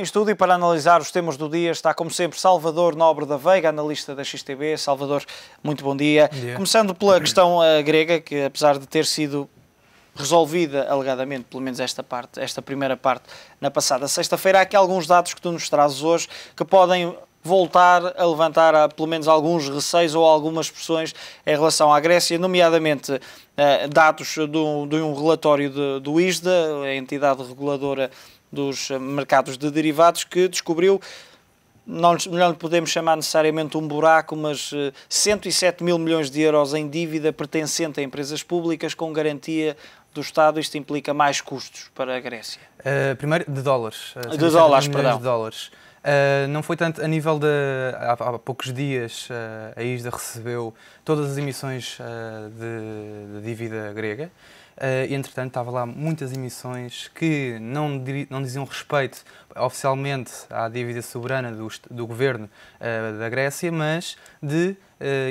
Em estúdio, para analisar os temas do dia, está como sempre Salvador Nobre da Veiga, analista da XTB. Salvador, muito bom dia. Bom dia. Começando pela questão grega, que apesar de ter sido resolvida, alegadamente, pelo menos esta primeira parte, na passada sexta-feira, há aqui alguns dados que tu nos trazes hoje que podem voltar a levantar pelo menos alguns receios ou algumas pressões em relação à Grécia, nomeadamente dados de um relatório do ISDA, a entidade reguladora dos mercados de derivados, que descobriu, não lhe podemos chamar necessariamente um buraco, mas 107 mil milhões de euros em dívida pertencente a empresas públicas com garantia do Estado. Isto implica mais custos para a Grécia. Primeiro, de dólares. De dólares, perdão. De dólares. Não foi tanto a nível de... Há poucos dias a ISDA recebeu todas as emissões de dívida grega. E, entretanto, estava lá muitas emissões que não diziam respeito oficialmente à dívida soberana do governo da Grécia, mas de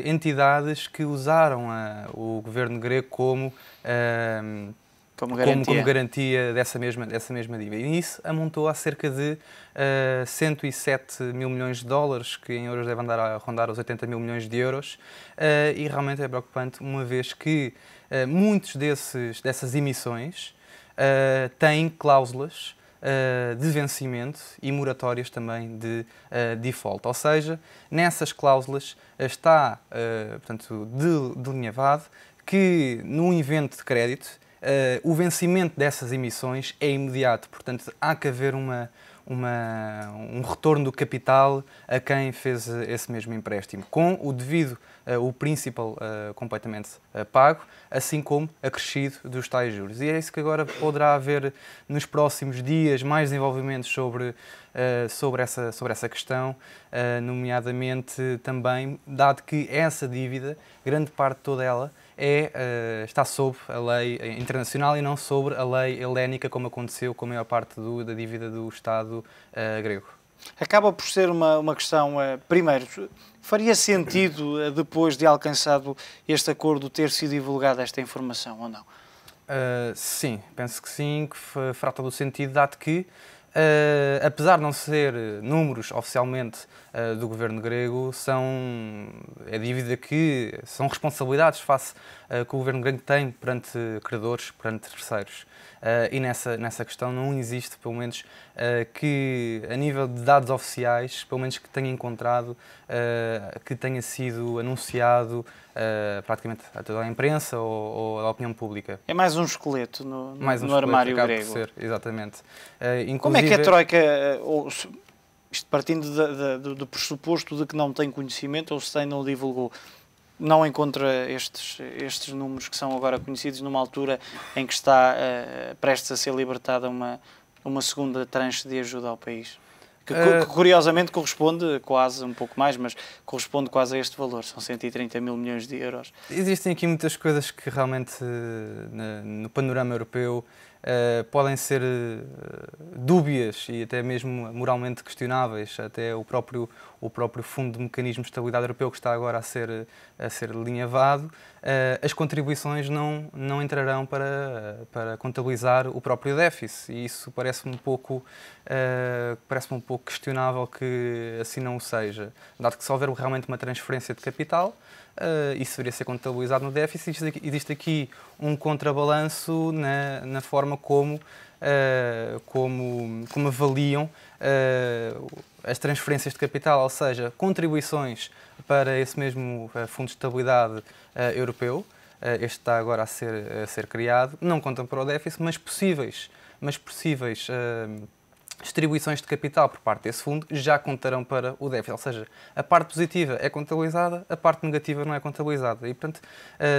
entidades que usaram o governo grego como garantia dessa mesma dívida. E isso amontou a cerca de 107 mil milhões de dólares, que em euros deve andar a rondar os 80 mil milhões de euros, e realmente é preocupante, uma vez que muitos dessas emissões têm cláusulas de vencimento e moratórias também de default. Ou seja, nessas cláusulas está, portanto, delineado que, num evento de crédito, o vencimento dessas emissões é imediato. Portanto, há que haver um retorno do capital a quem fez esse mesmo empréstimo, com o devido, o principal completamente pago, assim como acrescido dos tais juros. E é isso que agora poderá haver nos próximos dias mais desenvolvimentos sobre essa questão, nomeadamente também, dado que essa dívida, grande parte de toda ela, está sob a lei internacional e não sobre a lei helénica, como aconteceu com a maior parte da dívida do Estado grego. Acaba por ser uma questão, primeiro, faria sentido, depois de alcançado este acordo, ter sido divulgada esta informação ou não? Sim, penso que sim, que fará todo o sentido, dado que, apesar de não ser números oficialmente do governo grego, é dívida que são responsabilidades face que o governo grego tem perante credores, perante terceiros. E nessa questão não existe, pelo menos, que a nível de dados oficiais, pelo menos que tenha encontrado, que tenha sido anunciado praticamente a toda a imprensa ou à opinião pública. É mais um esqueleto no armário grego. Por ser, exatamente. Como é que a Troika, isto partindo do pressuposto de que não tem conhecimento, ou se tem, não o divulgou, não encontra estes números que são agora conhecidos numa altura em que está prestes a ser libertada uma segunda tranche de ajuda ao país? Que curiosamente corresponde quase, um pouco mais, mas corresponde quase a este valor, são 130 mil milhões de euros. Existem aqui muitas coisas que realmente no panorama europeu podem ser dúbias e até mesmo moralmente questionáveis. Até o próprio Fundo de Mecanismo de Estabilidade Europeu, que está agora a ser alinhavado, as contribuições não entrarão para contabilizar o próprio déficit, e isso parece-me um pouco questionável que assim não o seja, dado que se houver realmente uma transferência de capital, isso deveria ser contabilizado no déficit. Existe aqui um contrabalanço na forma como avaliam as transferências de capital, ou seja, contribuições para esse mesmo Fundo de Estabilidade Europeu. Este está agora a ser criado, não contam para o déficit, mas possíveis distribuições de capital por parte desse fundo já contarão para o déficit. Ou seja, a parte positiva é contabilizada, a parte negativa não é contabilizada. E, portanto,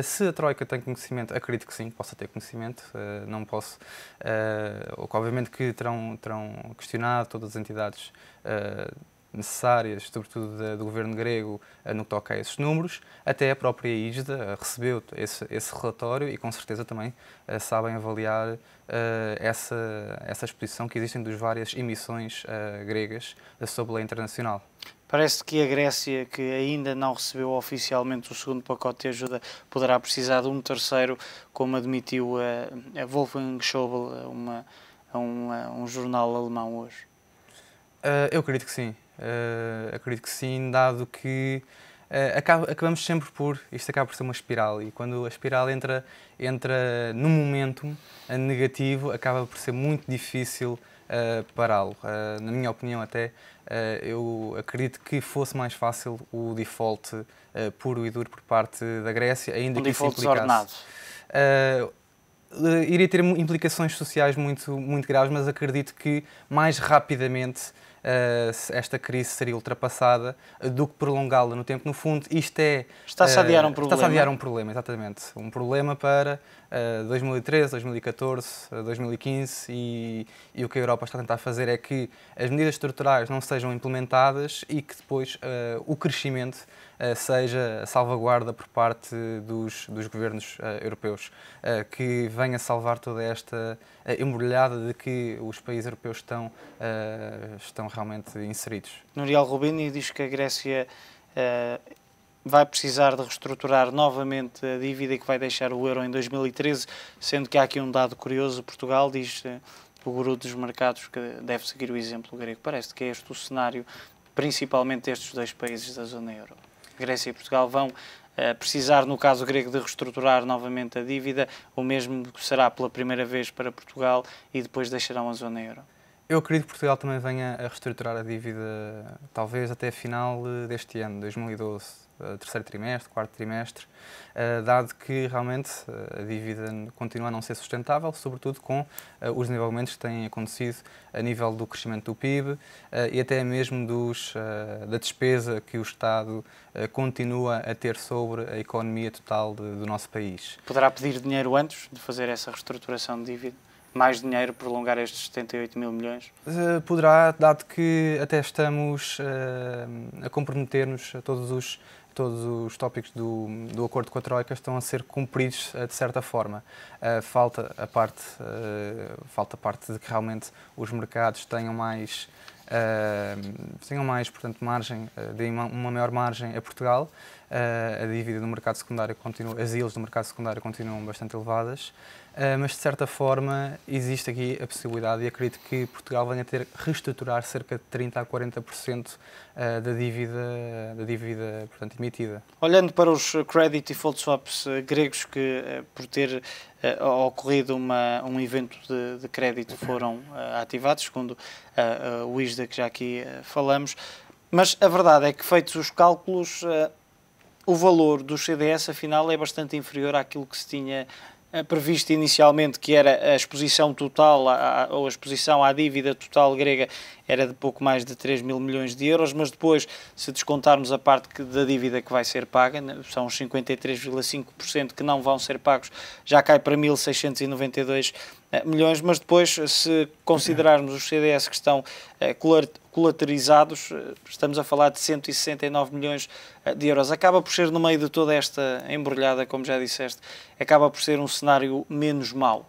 se a Troika tem conhecimento, acredito que sim, possa ter conhecimento, não posso... obviamente que terão questionado todas as entidades necessárias, sobretudo do governo grego, no que toca a esses números. Até a própria ISDA recebeu esse relatório e, com certeza, também sabem avaliar essa exposição que existem das várias emissões gregas sob a lei internacional. Parece que a Grécia, que ainda não recebeu oficialmente o segundo pacote de ajuda, poderá precisar de um terceiro, como admitiu a Wolfgang Schäuble a um jornal alemão hoje. Eu acredito que sim. Acredito que sim, dado que acabamos sempre por... Isto acaba por ser uma espiral e quando a espiral entra num momento negativo, acaba por ser muito difícil pará-lo. Na minha opinião, até, eu acredito que fosse mais fácil o default puro e duro por parte da Grécia, ainda Um que isso default implicasse... desordenado. Iria ter implicações sociais muito graves, mas acredito que mais rapidamente esta crise seria ultrapassada do que prolongá-la no tempo. No fundo, isto é... Está-se a adiar um Está-se a adiar problema. um problema, exatamente. Um problema para 2013, 2014, 2015 e o que a Europa está a tentar fazer é que as medidas estruturais não sejam implementadas e que depois o crescimento seja a salvaguarda por parte dos governos europeus, que venha salvar toda esta embrulhada de que os países europeus estão realmente inseridos. Nouriel Roubini diz que a Grécia vai precisar de reestruturar novamente a dívida e que vai deixar o euro em 2013, sendo que há aqui um dado curioso. Portugal, diz o guru dos mercados, que deve seguir o exemplo grego. Parece que é este o cenário, principalmente destes dois países da zona euro. Grécia e Portugal vão precisar, no caso grego, de reestruturar novamente a dívida, o mesmo será pela primeira vez para Portugal e depois deixarão a zona euro. Eu acredito que Portugal também venha a reestruturar a dívida, talvez até a final deste ano, 2012, terceiro trimestre, quarto trimestre, dado que realmente a dívida continua a não ser sustentável, sobretudo com os desenvolvimentos que têm acontecido a nível do crescimento do PIB e até mesmo da despesa que o Estado continua a ter sobre a economia total do nosso país. Poderá pedir dinheiro antes de fazer essa reestruturação de dívida? Mais dinheiro, prolongar estes 78 mil milhões? Poderá, dado que até estamos a comprometer-nos a todos os tópicos do acordo com a Troika estão a ser cumpridos de certa forma. Falta a parte de que realmente os mercados tenham mais, portanto, margem, deem uma maior margem a Portugal. A dívida do mercado secundário continua, as yields do mercado secundário continuam bastante elevadas, mas de certa forma existe aqui a possibilidade e acredito que Portugal venha a ter que reestruturar cerca de 30% a 40% da dívida portanto, emitida. Olhando para os credit default swaps gregos que, por ter ocorrido um evento de crédito, foram ativados, segundo o ISDA que já aqui falamos, mas a verdade é que, feitos os cálculos, o valor do CDS, afinal, é bastante inferior àquilo que se tinha previsto inicialmente, que era a exposição total, ou a exposição à dívida total grega, era de pouco mais de 3 mil milhões de euros, mas depois, se descontarmos a parte da dívida que vai ser paga, são os 53,5% que não vão ser pagos, já cai para 1.692 milhões, mas depois, se considerarmos os CDS que estão colateralizados, estamos a falar de 169 milhões de euros. Acaba por ser, no meio de toda esta embrulhada, como já disseste, acaba por ser um cenário menos mau.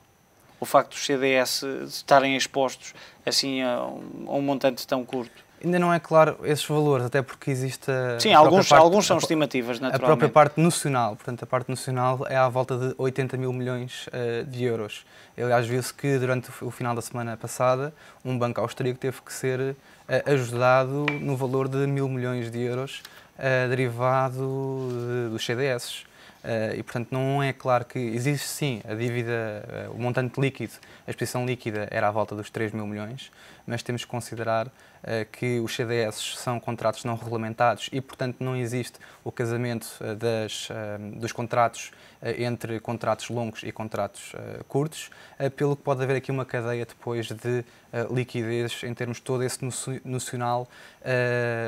O facto dos CDS estarem expostos assim a um montante tão curto. Ainda não é claro esses valores, até porque existe Sim, alguns são estimativas, naturalmente. A própria parte nacional, portanto, a parte nacional é à volta de 80 mil milhões de euros. Aliás, viu-se que durante o final da semana passada, um banco austríaco teve que ser ajudado no valor de 1.000 milhões de euros derivado dos CDS. E, portanto, não é claro que existe sim a dívida, o montante líquido, a exposição líquida era à volta dos 3 mil milhões, mas temos que considerar que os CDS são contratos não regulamentados e, portanto, não existe o casamento dos contratos entre contratos longos e contratos curtos, pelo que pode haver aqui uma cadeia depois de liquidez em termos de todo esse nocional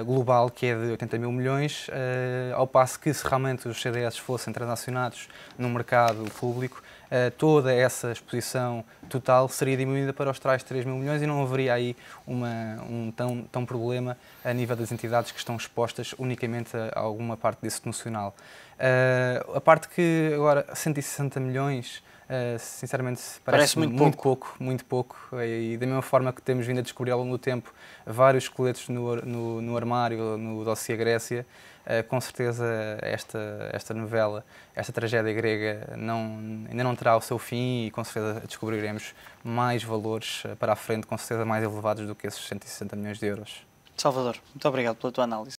global, que é de 80 mil milhões, ao passo que se realmente os CDS fossem transacionados no mercado público, toda essa exposição total seria diminuída para os tais 3 mil milhões e não haveria aí um tão problema a nível das entidades que estão expostas unicamente a alguma parte desse nocional. A parte que agora 160 milhões sinceramente, Parece muito pouco, muito pouco. E da mesma forma que temos vindo a descobrir ao longo do tempo vários esqueletos no armário, no dossiê Grécia, com certeza esta novela, esta tragédia grega, ainda não terá o seu fim e com certeza descobriremos mais valores para a frente, com certeza mais elevados do que esses 160 milhões de euros. Salvador, muito obrigado pela tua análise.